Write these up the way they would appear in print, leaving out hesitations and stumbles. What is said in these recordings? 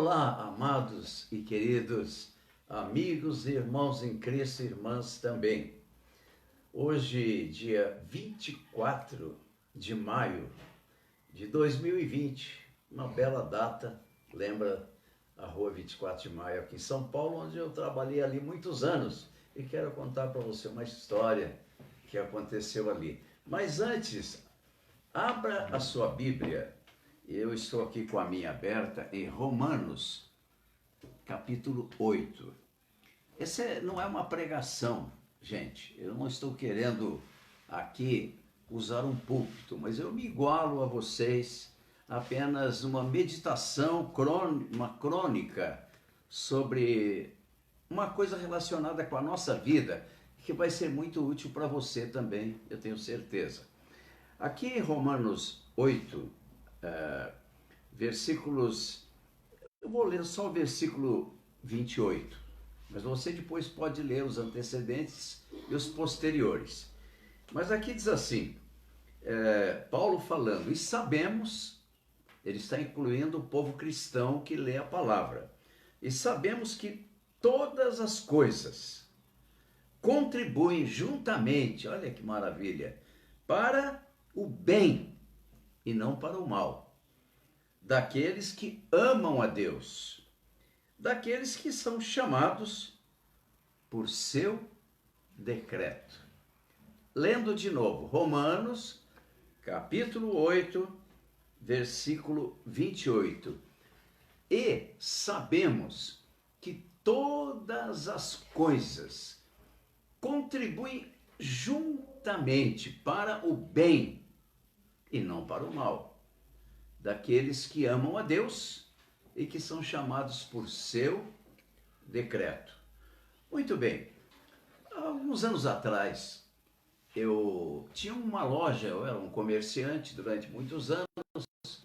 Olá, amados e queridos amigos e irmãos em Cristo e irmãs também. Hoje, dia 24 de maio de 2020, uma bela data, lembra a rua 24 de maio aqui em São Paulo, onde eu trabalhei ali muitos anos e quero contar para você uma história que aconteceu ali. Mas antes, abra a sua Bíblia. Eu estou aqui com a minha aberta em Romanos, capítulo 8. Essa não é uma pregação, gente. Eu não estou querendo aqui usar um púlpito, mas eu me igualo a vocês apenas uma meditação, uma crônica sobre uma coisa relacionada com a nossa vida, que vai ser muito útil para você também, eu tenho certeza. Aqui em Romanos 8, versículos, eu vou ler só o versículo 28, mas você depois pode ler os antecedentes e os posteriores. Mas aqui diz assim, Paulo falando, e sabemos, ele está incluindo o povo cristão que lê a palavra, e sabemos que todas as coisas contribuem juntamente, olha que maravilha, para o bem e não para o mal, daqueles que amam a Deus, daqueles que são chamados por seu decreto. Lendo de novo, Romanos, capítulo 8, versículo 28. E sabemos que todas as coisas contribuem juntamente para o bem e não para o mal, daqueles que amam a Deus e que são chamados por seu decreto. Muito bem, alguns anos atrás, eu tinha uma loja, eu era um comerciante durante muitos anos,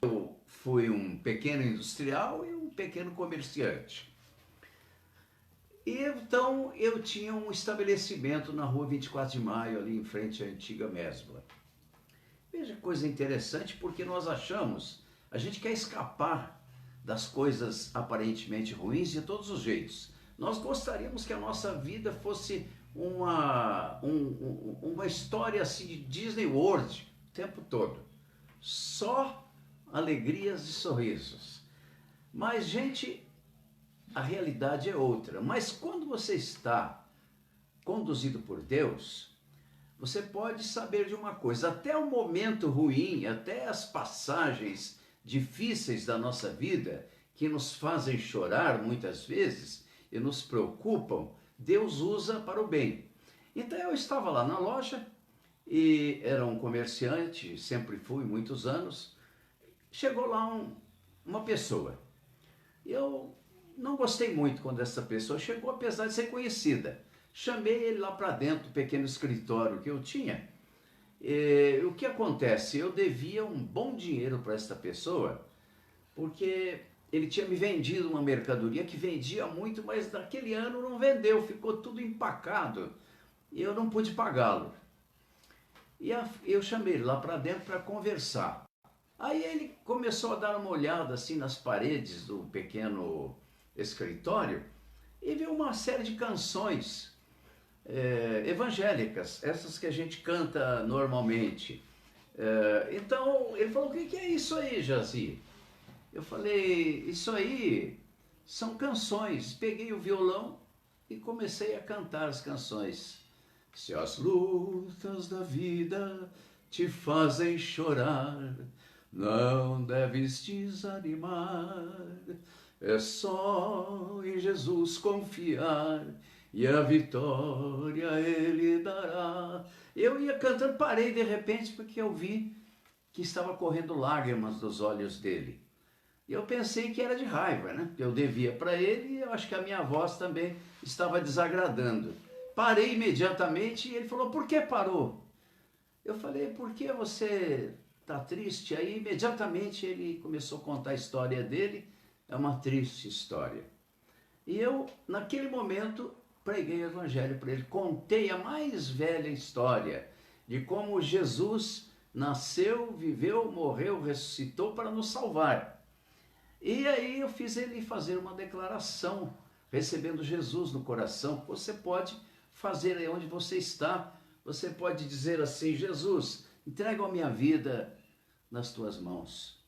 eu fui um pequeno industrial e um pequeno comerciante. E então eu tinha um estabelecimento na rua 24 de Maio, ali em frente à antiga Mesbla. Veja que coisa interessante, porque nós achamos, a gente quer escapar das coisas aparentemente ruins de todos os jeitos. Nós gostaríamos que a nossa vida fosse uma história assim de Disney World o tempo todo. Só alegrias e sorrisos. Mas, gente, a realidade é outra. Mas quando você está conduzido por Deus, você pode saber de uma coisa, até o momento ruim, até as passagens difíceis da nossa vida, que nos fazem chorar muitas vezes e nos preocupam, Deus usa para o bem. Então eu estava lá na loja e era um comerciante, sempre fui, muitos anos. Chegou lá uma pessoa. Eu não gostei muito quando essa pessoa chegou, apesar de ser conhecida. Chamei ele lá para dentro do pequeno escritório que eu tinha. O que acontece? Eu devia um bom dinheiro para esta pessoa, porque ele tinha me vendido uma mercadoria que vendia muito, mas naquele ano não vendeu, ficou tudo empacado e eu não pude pagá-lo. E eu chamei ele lá para dentro para conversar. Aí ele começou a dar uma olhada assim nas paredes do pequeno escritório e viu uma série de canções evangélicas, essas que a gente canta normalmente. Então ele falou, o que é isso aí, Jazi? Eu falei, isso aí são canções. Peguei o violão e comecei a cantar as canções. Se as lutas da vida te fazem chorar, não deves desanimar. É só em Jesus confiar e a vitória Ele dará. Eu ia cantando, parei de repente porque eu vi que estava correndo lágrimas dos olhos dele. E eu pensei que era de raiva, né? Eu devia para ele e eu acho que a minha voz também estava desagradando. Parei imediatamente e ele falou, por que parou? Eu falei, por que você está triste? Aí imediatamente ele começou a contar a história dele, é uma triste história. E eu, naquele momento, preguei o evangelho para ele, contei a mais velha história de como Jesus nasceu, viveu, morreu, ressuscitou para nos salvar. E aí eu fiz ele fazer uma declaração, recebendo Jesus no coração. Você pode fazer aí onde você está. Você pode dizer assim: Jesus, entrego a minha vida nas tuas mãos.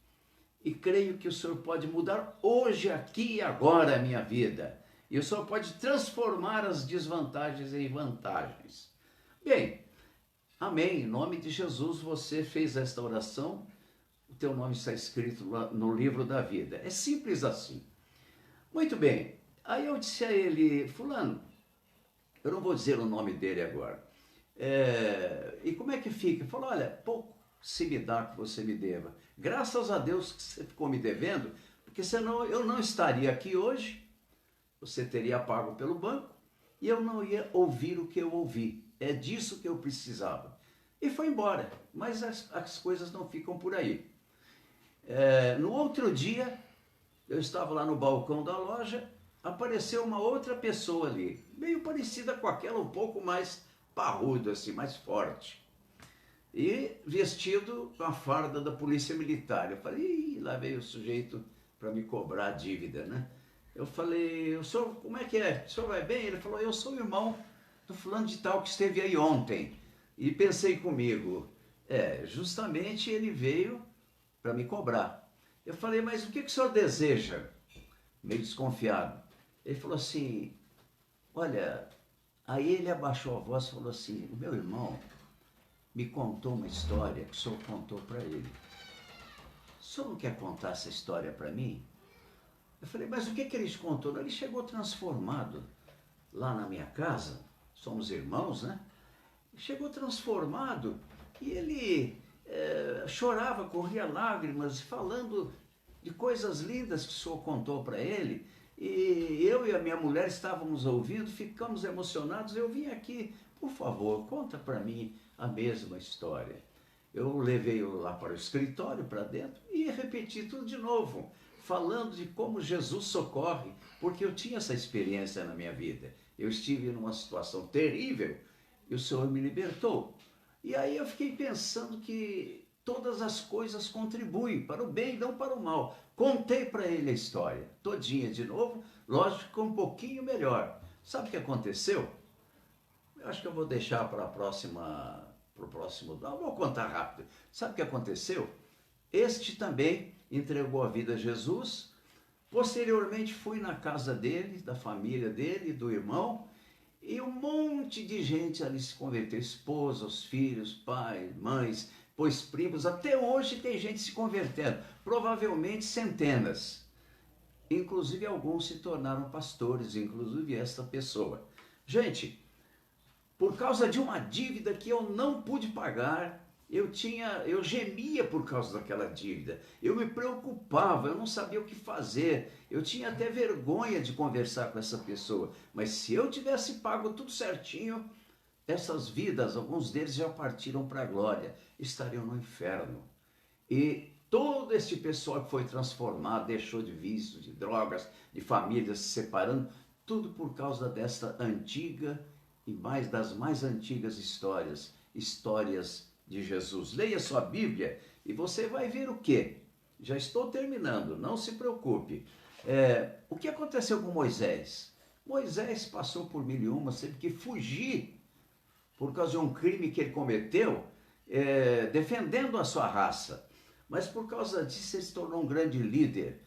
E creio que o Senhor pode mudar hoje, aqui e agora a minha vida. E o Senhor pode transformar as desvantagens em vantagens. Bem, amém. Em nome de Jesus, você fez esta oração. O teu nome está escrito no livro da vida. É simples assim. Muito bem. Aí eu disse a ele: fulano, eu não vou dizer o nome dele agora. E como é que fica? Ele falou: olha, pouco se me dá que você me deva. Graças a Deus que você ficou me devendo, porque senão eu não estaria aqui hoje, você teria pago pelo banco e eu não ia ouvir o que eu ouvi. É disso que eu precisava. E foi embora, mas as coisas não ficam por aí. No outro dia, eu estava lá no balcão da loja, apareceu uma outra pessoa ali, meio parecida com aquela, um pouco mais parrudo, assim, mais forte. E vestido com a farda da polícia militar. Eu falei: lá veio o sujeito para me cobrar a dívida, né? Eu falei: o senhor, como é que é? O senhor vai bem? Ele falou: eu sou o irmão do fulano de tal que esteve aí ontem. E pensei comigo: justamente ele veio para me cobrar. Eu falei: mas o que o senhor deseja? Meio desconfiado. Ele falou assim: olha, aí ele abaixou a voz e falou assim: o meu irmão me contou uma história que o senhor contou para ele. O senhor não quer contar essa história para mim? Eu falei: mas o que ele te contou? Ele chegou transformado lá na minha casa, somos irmãos, né? Chegou transformado e ele chorava, corria lágrimas, falando de coisas lindas que o senhor contou para ele. E eu e a minha mulher estávamos ouvindo, ficamos emocionados. Eu vim aqui, por favor, conta para mim a mesma história. Eu levei-o lá para o escritório, para dentro, e repeti tudo de novo, falando de como Jesus socorre, porque eu tinha essa experiência na minha vida. Eu estive numa situação terrível e o Senhor me libertou. E aí eu fiquei pensando que todas as coisas contribuem para o bem e não para o mal. Contei para ele a história, todinha de novo, lógico que um pouquinho melhor. Sabe o que aconteceu? Eu acho que eu vou deixar para o próximo, não, vou contar rápido. Sabe o que aconteceu? Este também entregou a vida a Jesus. Posteriormente fui na casa dele, da família dele, do irmão, e um monte de gente ali se converteu, esposas, filhos, pais, mães, pois primos, até hoje tem gente se convertendo, provavelmente centenas. Inclusive alguns se tornaram pastores, inclusive esta pessoa. Gente, por causa de uma dívida que eu não pude pagar, eu gemia por causa daquela dívida, eu me preocupava, eu não sabia o que fazer, eu tinha até vergonha de conversar com essa pessoa, mas se eu tivesse pago tudo certinho, essas vidas, alguns deles já partiram para a glória, estariam no inferno. E todo esse pessoal que foi transformado, deixou de vício, de drogas, de famílias se separando, tudo por causa desta antiga e das mais antigas histórias de Jesus. Leia sua Bíblia e você vai ver o quê? Já estou terminando, não se preocupe. O que aconteceu com Moisés? Moisés passou por mil e uma, teve que fugir por causa de um crime que ele cometeu, defendendo a sua raça. Mas por causa disso ele se tornou um grande líder.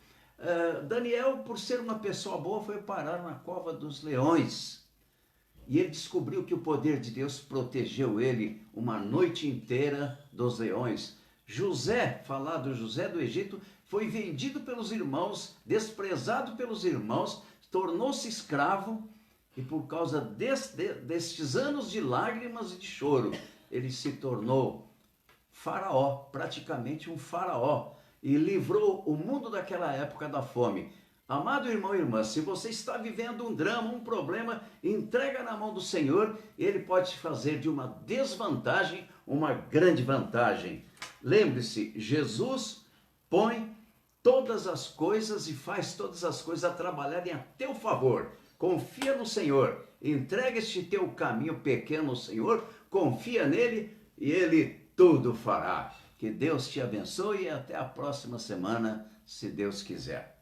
Daniel, por ser uma pessoa boa, foi parar na cova dos leões. E ele descobriu que o poder de Deus protegeu ele uma noite inteira dos leões. José, falado José do Egito, foi vendido pelos irmãos, desprezado pelos irmãos, tornou-se escravo e por causa destes anos de lágrimas e de choro, ele se tornou faraó, praticamente um faraó, e livrou o mundo daquela época da fome. Amado irmão e irmã, se você está vivendo um drama, um problema, entrega na mão do Senhor, Ele pode fazer de uma desvantagem uma grande vantagem. Lembre-se, Jesus põe todas as coisas e faz todas as coisas a trabalharem a teu favor. Confia no Senhor, entrega este teu caminho pequeno ao Senhor, confia nele e Ele tudo fará. Que Deus te abençoe e até a próxima semana, se Deus quiser.